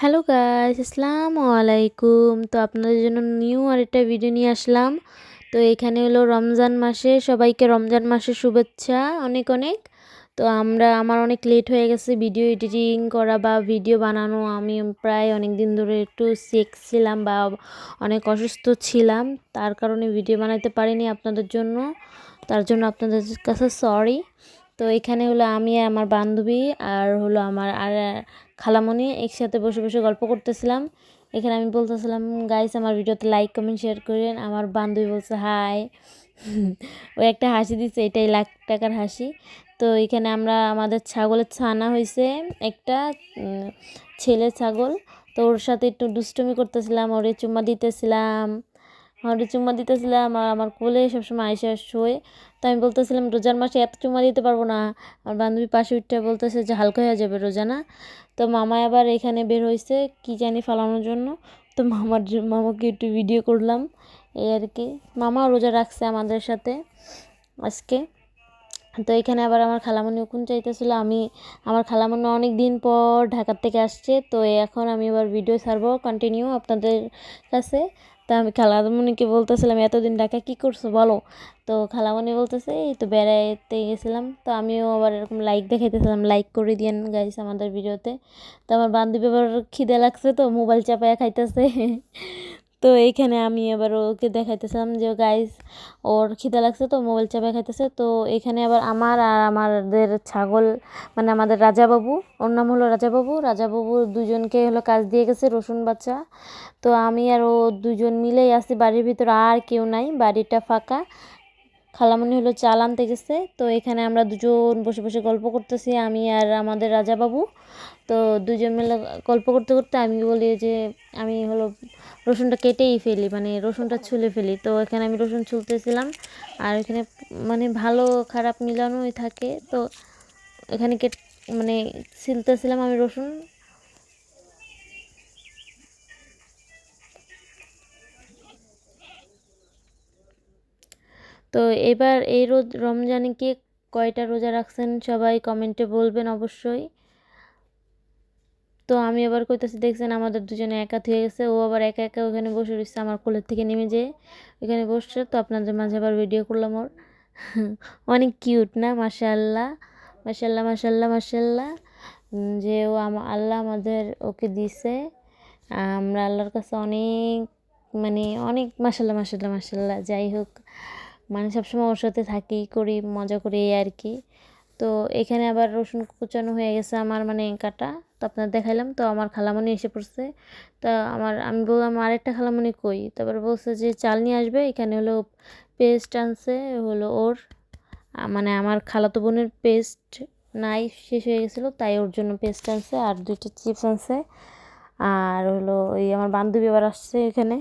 Hello guys, আসসালামু আলাইকুম। তো আপনাদের জন্য নিউ আরেকটা ভিডিও নিয়ে আসলাম। তো এখানে হলো রমজান মাসে, সবাইকে রমজান মাসের শুভেচ্ছা অনেক অনেক। তো আমার অনেক লেট হয়ে গেছে ভিডিও এডিটিং করা বা ভিডিও বানানো। আমি প্রায় অনেক দিন ধরে একটু সিক ছিলাম বা অনেক অসুস্থ ছিলাম, তার কারণে ভিডিও বানাতে পারিনি আপনাদের জন্য। তার জন্য আপনাদের কাছে সরি। তো এখানে হলো আমি আর আমার বান্ধবী আর হলো আমার খালামণি একসাথে বসে বসে গল্প করতেছিলাম। এখানে আমি বলতেছিলাম, গাইস আমার ভিডিওতে লাইক কমেন্ট শেয়ার করেন। আমার বান্ধবী বলছে হাই। ও একটা হাসি দিচ্ছে, এটাই লাখ টাকার হাসি। তো এখানে আমাদের ছাগলের ছানা হয়েছে একটা, ছেলে ছাগল। তো ওর সাথে একটু দুষ্টুমি করতেছিলাম, ওরে চুম্মা দিতেছিলাম। আর আমার কোলে সবসময় আইসা শোয়। তো আমি বলতেছিলাম রোজার মাসে এত চুমা দিতে পারবো না। আমার বান্ধবী পাশে উঠে বলতেছে যে হালকা হয়ে যাবে রোজা না। তো মামা আবার এখানে বের হয়েছে কি জানি ফালানোর জন্য। তো মামাকে একটু ভিডিও করলাম, এই আর কি। মামা রোজা রাখছে আমাদের সাথে আজকে। তো এখানে আবার আমার খালামণি উকুন চাইতেছিল। আমার খালামণি অনেক দিন পর ঢাকার থেকে আসছে, তো এখন আমি এবার ভিডিও ছাড়বো কন্টিনিউ আপনাদের কাছে। তা আমি খালামণিকে বলতেছিলাম এতদিন ঢাকা কী করছো বলো। তো খালামণি বলতেছে এই তো বেড়াইতে গেছিলাম। তো আমিও আবার এরকম লাইক দেখাইতেছিলাম, লাইক করে দিয়েন গাইস আমাদের ভিডিওতে। তো আমার বান্ধবী আবার খিদে লাগছে, তো মোবাইল চাপায়া খাইতেছে। তো এইখানে আমি এবার ওকে দেখাইতেছিলাম যে গাইস ওর খিদে লাগছে, তো মোবাইল চাপা খাইতেছে। তো এখানে আবার আমার আর আমাদের ছাগল, মানে আমাদের রাজাবাবু, ওর নাম হলো রাজাবাবু। রাজাবাবু দুজনকে হলো কাজ দিয়ে গেছে রসুন বাচ্চা। তো আমি আর ও দুজন মিলেই আছি বাড়ির ভিতরে, আর কেউ নাই, বাড়িটা ফাঁকা। খালামণি হলো চাল আনতে গেছে। তো এখানে আমরা দুজন বসে বসে গল্প করতেছি, আমি আর আমাদের রাজাবাবু। তো দুজন মিলে গল্প করতে করতে আমি বলি যে আমি হলো রসুনটা কেটেই ফেলি, মানে রসুনটা ছুলে ফেলি। তো এখানে আমি রসুন ছুলতেছিলাম, আর এখানে মানে ভালো খারাপ মিলানোই থাকে। তো এখানে মানে ছিলতেছিলাম আমি রসুন। তো এবার এই রমজানে কে কয়টা রোজা রাখছেন সবাই কমেন্টে বলবেন অবশ্যই। তো আমি আবার কইতাছি দেখছেন আমাদের দুজনে একাত হয়ে গেছে, ও আবার একা একা ওখানে বসে রয়েছে আমার কোলের থেকে নেমে যেয়ে ওখানে বসছে। তো আপনাদের মাঝে আবার ভিডিও করলাম ওর। অনেক কিউট না, মাশাআল্লাহ মাশাআল্লাহ মাশাআল্লাহ মাশাআল্লাহ। যে ও আল্লাহ আমাদের ওকে দিছে। আমরা আল্লাহর কাছে অনেক, মানে অনেক মাশাআল্লাহ মাশাআল্লাহ মাশাআল্লাহ। যাই হোক, মানে সবসময় ওর সাথে থাকি, করি, মজা করি, এই আর কি। তো এখানে আবার রসুন কুচানো হয়ে গেছে আমার, মানে কাটা। তো আপনার দেখাইলাম। তো আমার খালামণি এসে পড়ছে। তা আমি বললাম আরেকটা খালামণি কই, তারপর বলছে যে চাল নিয়ে আসবে। এখানে হলো পেস্ট আনছে হলো ওর, মানে আমার খালাতো বোনের পেস্ট নাই, শেষ হয়ে গেছিলো, তাই ওর জন্য পেস্ট আনছে আর দুইটা চিপস আনছে। আর হলো ওই আমার বান্ধবী আবার আসছে এখানে।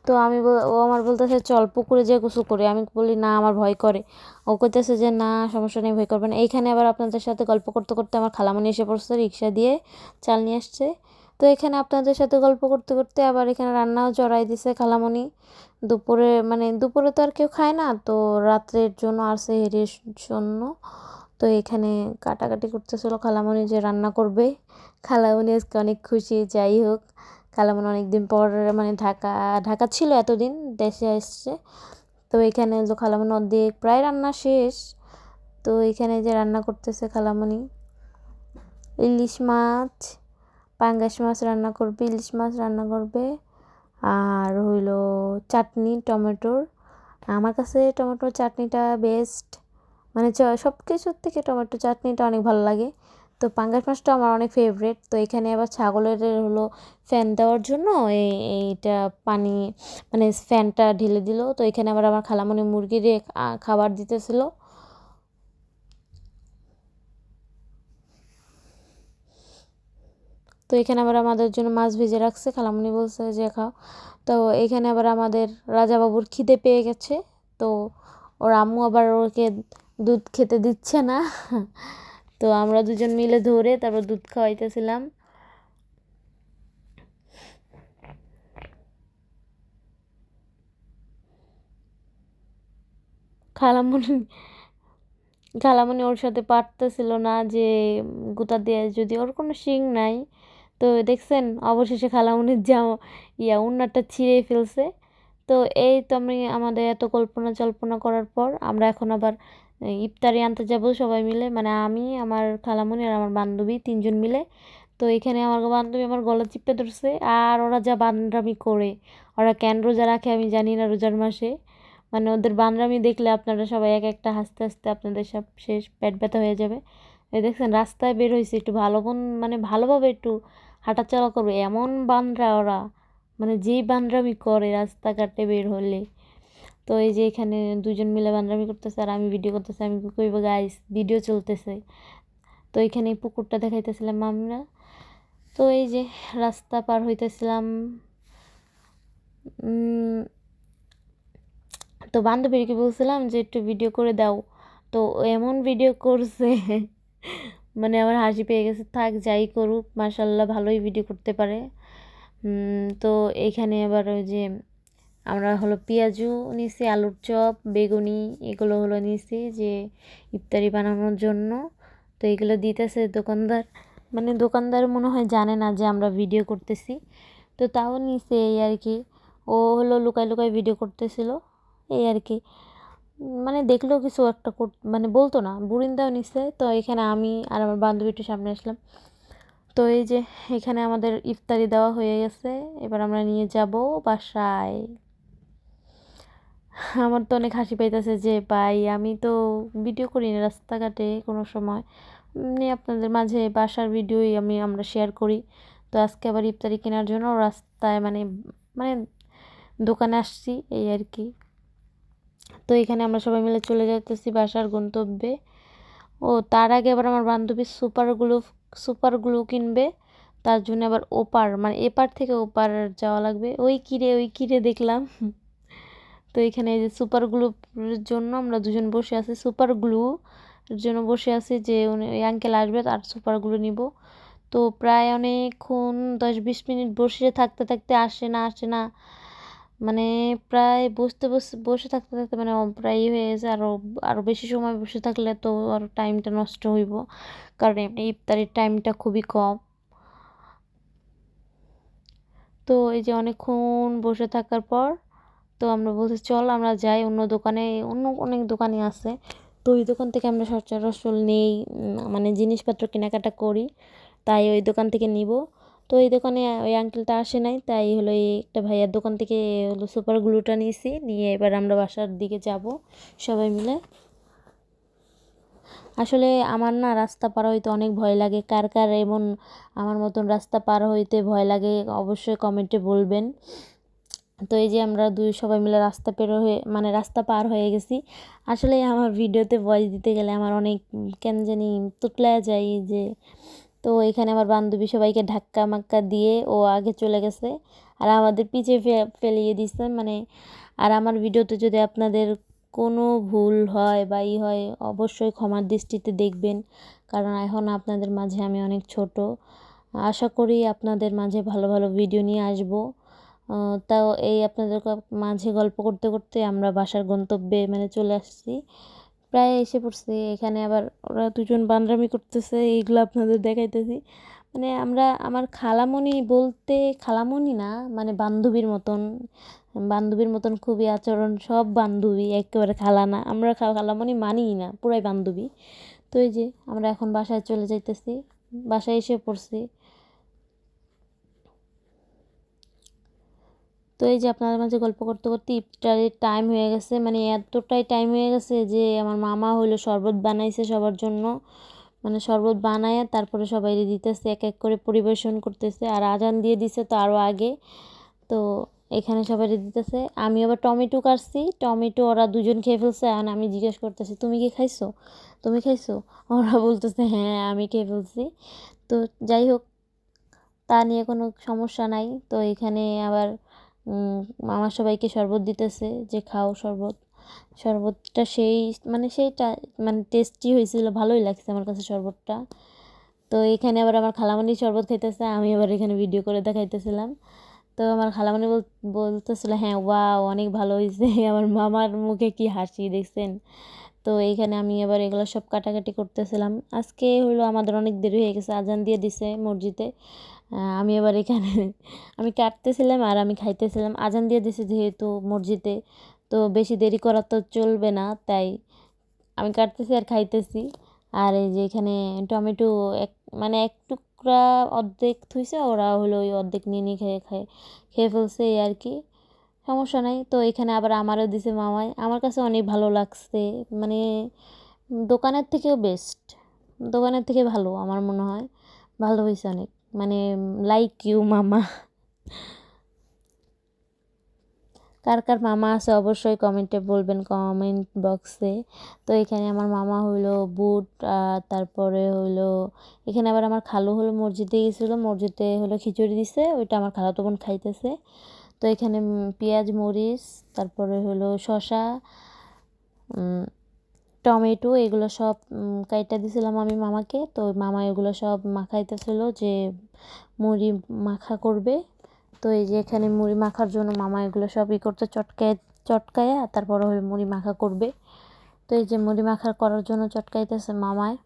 তো ও আমার বলতেছে চল পুকুরে যেয়ে গোসল করি। আমি বলি না আমার ভয় করে। ও কইতেছে যে না সমস্যা নেই, ভয় করবে না। এইখানে আবার আপনাদের সাথে গল্প করতে করতে আমার খালামণি এসে পড়ছে, রিক্সা দিয়ে চাল নিয়ে আসছে। তো এখানে আপনাদের সাথে গল্প করতে করতে আবার এখানে রান্নাও চড়াই দিছে খালামণি। দুপুরে, মানে দুপুরে তো আর কেউ খায় না, তো রাত্রের জন্য আর সেহরির জন্য। তো এখানে কাটাকাটি করতেছিল খালামণি যে রান্না করবে। খালামণি আজকে অনেক খুশি। যাই হোক, খালামণি অনেক দিন পর, মানে ঢাকা ছিল এতদিন, দেশে আসছে। তো এখানে তো খালামণি অর্ধেক প্রায় রান্না শেষ। তো এখানে যে রান্না করতেছে খালামণি ইলিশ মাছ, পাঙ্গাস মাছ রান্না করবে, ইলিশ মাছ রান্না করবে। আর হইলো চাটনি টমেটোর। আমার কাছে টমেটোর চাটনিটা বেস্ট, মানে সব কিছুর থেকে টমেটো চাটনিটা অনেক ভালো লাগে। তো পাঙ্গাস মাছটা আমার অনেক ফেভারেট। তো এখানে আবার ছাগলের হলো ফ্যান দেওয়ার জন্য এইটা পানি, মানে ফ্যানটা ঢেলে দিল। তো এখানে আবার আমার খালামণি মুরগির খাবার দিতেছিল। তো এখানে আবার আমাদের জন্য মাছ ভেজে রাখছে, খালামণি বলছে যে খাও। তো এখানে আবার আমাদের রাজাবাবুর খিদে পেয়ে গেছে। তো ওর আম্মু আবার ওকে দুধ খেতে দিচ্ছে না। তো আমরা দুজন মিলে ধরে তারপর দুধ খাওয়াইতেছিলাম। খালামণি খালামণি ওর সাথে পারতেছিল না যে গুতা দিয়ে, যদি ওর কোনো শিং নাই। তো দেখছেন অবশেষে খালামণির উন্নাটা ছিঁড়ে ফেলছে। তো এই তো আমি আমাদের এত কল্পনা জল্পনা করার পর আমরা এখন আবার ইফতারি আনতে যাব সবাই মিলে, মানে আমি, আমার খালামণি আর আমার বান্ধবী 3জন মিলে। তো এখানে আমার বান্ধবী আমার গলা চিপে ধরছে, আর ওরা যা বান্দরামি করে, ওরা কেন রোজা রাখে আমি জানি না রোজার মাসে, মানে ওদের বান্দরামি দেখলে আপনারা সবাই এক একটা হাসতে হাসতে আপনাদের সব শেষ, পেট ব্যথা হয়ে যাবে। এই দেখছেন রাস্তায় বের হয়েছে একটু মানে ভালোভাবে একটু হাঁটাচলা করবে, এমন বান্দরা ওরা, মানে যেই বান্দরামি করে রাস্তাঘাটে বের হলে। তো এই যে এখানে 2জন মিলে বান্দরামি করতেছে আর আমি ভিডিও করতেছি, আমি কইব গাইস ভিডিও চলতেছে। তো এখানে পুকুরটা দেখাইতেছিলাম আমরা। তো এই যে রাস্তা পার হইতেছিলাম, তো বান্ধবীকে বলছিলাম যে একটু ভিডিও করে দাও, তো এমন ভিডিও করছে মানে আমার হাসি পেয়ে গেছে। থাক যাই করুক, মাশাল্লাহ ভালোই ভিডিও করতে পারে। তো এইখানে আবার ওই যে আমরা হলো পেঁয়াজু নিছি, আলুর চপ, বেগুনি এগুলো হলো নিছি যে ইফতারি বানানোর জন্য। তো এগুলো দিতেছে দোকানদার, মানে দোকানদার মনে হয় জানে না যে আমরা ভিডিও করতেছি, তো তাও নিছে এই আর কি। ও হলো লুকায় লুকায় ভিডিও করতেছিল এই আর কি, মানে দেখলেও কিছু একটা মানে বলতো না, বুড়িন্দাও নিচ্ছে। তো এখানে আমি আর আমার বান্ধবী একটু সামনে আসলাম। তো এই যে এখানে আমাদের ইফতারি দেওয়া হয়ে গেছে, এবার আমরা নিয়ে যাব বাসায়। আমার তো অনেক হাসি পাইতেছে যে ভাই আমি তো ভিডিও করি না রাস্তাঘাটে কোনো সময়, এমনি আপনাদের মাঝে বাসার ভিডিওই আমরা শেয়ার করি। তো আজকে আবার ইফতারি কেনার জন্য রাস্তায় মানে মানে দোকানে আসছি এই আর কি। তো এখানে আমরা সবাই মিলে চলে যাইতেছি বাসার গন্তব্যে। ও তার আগে আবার আমার বান্ধবী সুপার গ্লু কিনবে, তার জন্য আবার ওপার মানে এপার থেকে ওপার যাওয়া লাগবে। ওই কিরে দেখলাম। তো এখানে এই যে সুপার গ্লুর জন্য আমরা 2জন বসে আছি, সুপার গ্লু জন্য বসে আছি যে ওই আঙ্কেল আসবে আর সুপার গ্লু নিব। তো প্রায় অনেকক্ষণ 10-20 মিনিট বসে থাকতে থাকতে আসে না, মানে প্রায় বসে থাকতে থাকতে মানে প্রায় হয়ে গেছে। আরও বেশি সময় বসে থাকলে তো আরও টাইমটা নষ্ট হইব, কারণ এমনি ইফতারির টাইমটা খুবই কম। তো এই যে অনেকক্ষণ বসে থাকার পর তো আমরা বলছি চল আমরা যাই অন্য দোকানে, অন্য অনেক দোকানই আছে, তো ওই দোকান থেকে আমরা সচরাচর নেই, মানে জিনিসপত্র কেনাকাটা করি, তাই ওই দোকান থেকে নিব। তো এই দোকানে ওই আঙ্কেলটা আসে নাই, তাই হলো এই একটা ভাইয়ার দোকান থেকে হলো সুপার গ্লুটা নিয়েছি, নিয়ে এবার আমরা বাসার দিকে যাব সবাই মিলে। আসলে আমার না রাস্তা পার হইতে অনেক ভয় লাগে, কার কার এমন আমার মতন রাস্তা পার হইতে ভয় লাগে অবশ্যই কমেন্টে বলবেন। তো এই যে আমরা সবাই মিলে রাস্তা পার হয়ে গেছি। আসলে আমার ভিডিওতে ভয়েস দিতে গেলে আমার অনেক কেন জানি তুতলায় যায় যে। তো এখানে আমার বান্ধবী সবাইকে ধাক্কা মাক্কা দিয়ে ও আগে চলে গেছে আর আমাদের পিছে ফেলিয়ে দিচ্ছে, মানে। আর আমার ভিডিওতে যদি আপনাদের কোনো ভুল হয় বা হয় অবশ্যই ক্ষমার দৃষ্টিতে দেখবেন, কারণ এখন আপনাদের মাঝে আমি অনেক ছোট। আশা করি আপনাদের মাঝে ভালো ভালো ভিডিও নিয়ে আসবো। তাও এই আপনাদের মাঝে গল্প করতে করতে আমরা বাসার গন্তব্যে মানে চলে আসছি, প্রায় এসে পড়ছি। এখানে আবার ওরা 2জন বান্দরামি করতেছে, এইগুলো আপনাদের দেখাইতেছি। মানে আমার খালামণি বলতে খালামণি না, মানে বান্ধবীর মতন খুবই আচরণ, সব বান্ধবী একেবারে খালা না, আমরা খালামণি মানিই না, পুরাই বান্ধবী। তো এই যে আমরা এখন বাসায় চলে যাইতেছি, বাসায় এসে পড়ছি। তো এই যে আপনাদের মাঝে গল্প করতে করতে ইফতারের টাইম হয়ে গেছে, মানে এতটাই টাইম হয়ে গেছে যে আমার মামা হইলো শরবত বানাইছে সবার জন্য, মানে শরবত বানায় তারপরে সবাই দিতেছে, এক এক করে পরিবেশন করতেছে, আর আজান দিয়ে দিছে তো আরও আগে। তো এখানে সবাই দিতেছে, আমি আবার টমেটো কাটছি, টমেটো ওরা 2জন খেয়ে ফেলছে, আর আমি জিজ্ঞেস করতেছি তুমি কি খাইছো, তুমি খাইছো? ওরা বলতেছে হ্যাঁ আমি খেয়ে ফেলছি। তো যাই হোক, তা নিয়ে কোনো সমস্যা নাই। তো এখানে আবার মামা সবাইকে শরবত দিতেছে যে খাও শরবত। শরবতটা সেইটা মানে টেস্টি হয়েছিল, ভালোই লাগছে আমার কাছে শরবতটা। তো এখানে আবার আমার খালামণি শরবত খাইতেছে, আমি আবার এখানে ভিডিও করে দেখাইতেছিলাম। তো আমার খালামণি বলতেছিল হ্যাঁ ওয়াও অনেক ভালো হয়েছে। আমার মামার মুখে কি হাসি দেখছেন। তো এইখানে আমি এবার এগুলো সব কাটাকাটি করতেছিলাম। আজকে হলো আমাদের অনেক দেরি হয়ে গেছে, আজান দিয়ে দিছে মসজিদে। আমি এবার এখানে আমি কাটতেছিলাম আর আমি খাইতেছিলাম। আজান দিয়ে দিছে যেহেতু মসজিদে, তো বেশি দেরি করা তো চলবে না, তাই আমি কাটতেছি আর খাইতেছি। আর এই যে এখানে টমেটো মানে এক টুকরা অর্ধেক থুইছে, ওরা হলো ওই অর্ধেক নিয়ে নিয়ে খেয়ে ফেলছে, এই আর কি। সমস্যা নাই। তো এখানে আবার আমারও দিছে মামাই, আমার কাছে অনেক ভালো লাগছে, মানে দোকানের থেকেও বেস্ট, দোকানের থেকে ভালো আমার মনে হয়, ভালো হয়েছে অনেক, মানে লাইক ইউ মামা। কার কার মামা আছে অবশ্যই কমেন্টে বলবেন, কমেন্ট বক্সে। তো এখানে আমার মামা হইলো বুট, তারপরে হইলো এখানে আবার আমার খালু হলো মসজিদে গেছিলো, মসজিদে হলো খিচুড়ি দিছে, ওইটা আমার খালাতো বোন খাইতেছে। তো এখানে পেঁয়াজ মরিচ, তারপরে হলো শসা, টমেটো, এগুলো সব কাইটা দিছিলাম আমি মামাকে। তো মামা এগুলো সব মাখাইতেছিল, যে মুড়ি মাখা করবে। তো এই যে এখানে মুড়ি মাখার জন্য মামা এগুলো সব করতে চটকায়া তারপরে হলো মুড়ি মাখা করবে। তো এই যে মুড়ি মাখা করার জন্য চটকাইতেছে মামায়।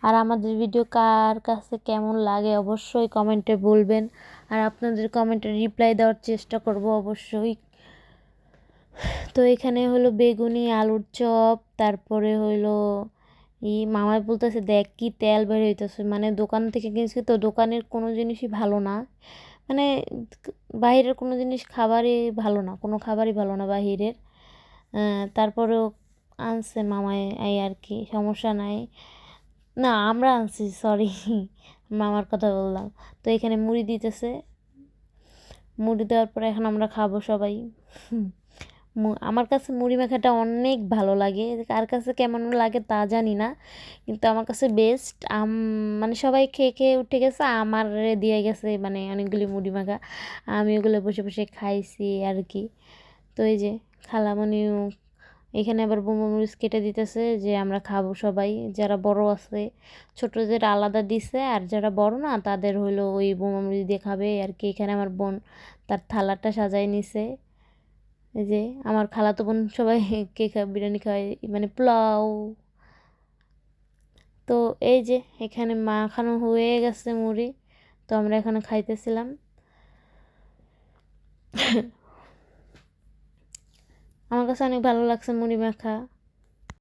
আর আমাদের ভিডিও কার কাছে কেমন লাগে অবশ্যই কমেন্টে বলবেন, আর আপনাদের কমেন্টে রিপ্লাই দেওয়ার চেষ্টা করব অবশ্যই। তো এখানে হলো বেগুনি, আলুর চপ, তারপরে হইলো মামাই বলতেছে দেখ কি তেল বের হইতেছে, মানে দোকান থেকে কিনছি তো দোকানের কোনো জিনিসই ভালো না, মানে বাইরের কোনো জিনিস খাবারই ভালো না, কোনো খাবারই ভালো না বাহিরের। তারপরেও আনছে মামাই, এই আর কি, সমস্যা নাই। না, আমরা আনছি, সরি, মামার কথা বললাম। তো এখানে মুড়ি দিতেছে, মুড়ি দেওয়ার পরে এখন আমরা খাবো সবাই। আমার কাছে মুড়ি মাখাটা অনেক ভালো লাগে, কার কাছে কেমন লাগে তা জানি না, কিন্তু আমার কাছে বেস্ট। মানে সবাই খেয়ে খেয়ে উঠে গেছে, আমার দিয়ে গেছে মানে অনেকগুলি মুড়ি মাখা, আমি ওগুলো বসে বসে খাইছি আর কি। তো এই যে খালামণিও এখানে আবার বোমা মরিচ কেটে দিতেছে, যে আমরা খাবো সবাই, যারা বড় আছে ছোটদের আলাদা দিছে, আর যারা বড় না তাদের হলো ওই বোমা মরিচ দিয়ে খাবে আর কি। এখানে আমার বোন তার থালাটা সাজাই নিছে, এই যে আমার খালাতো বোন সবাই কে খায়, বিরিয়ানি খায়, মানে পোলাও। তো এই যে এখানে মাখানো হয়ে গেছে মুড়ি, তো আমরা এখানে খাইতেছিলাম। আমার কাছে অনেক ভালো লাগছে মুড়ি মাখা।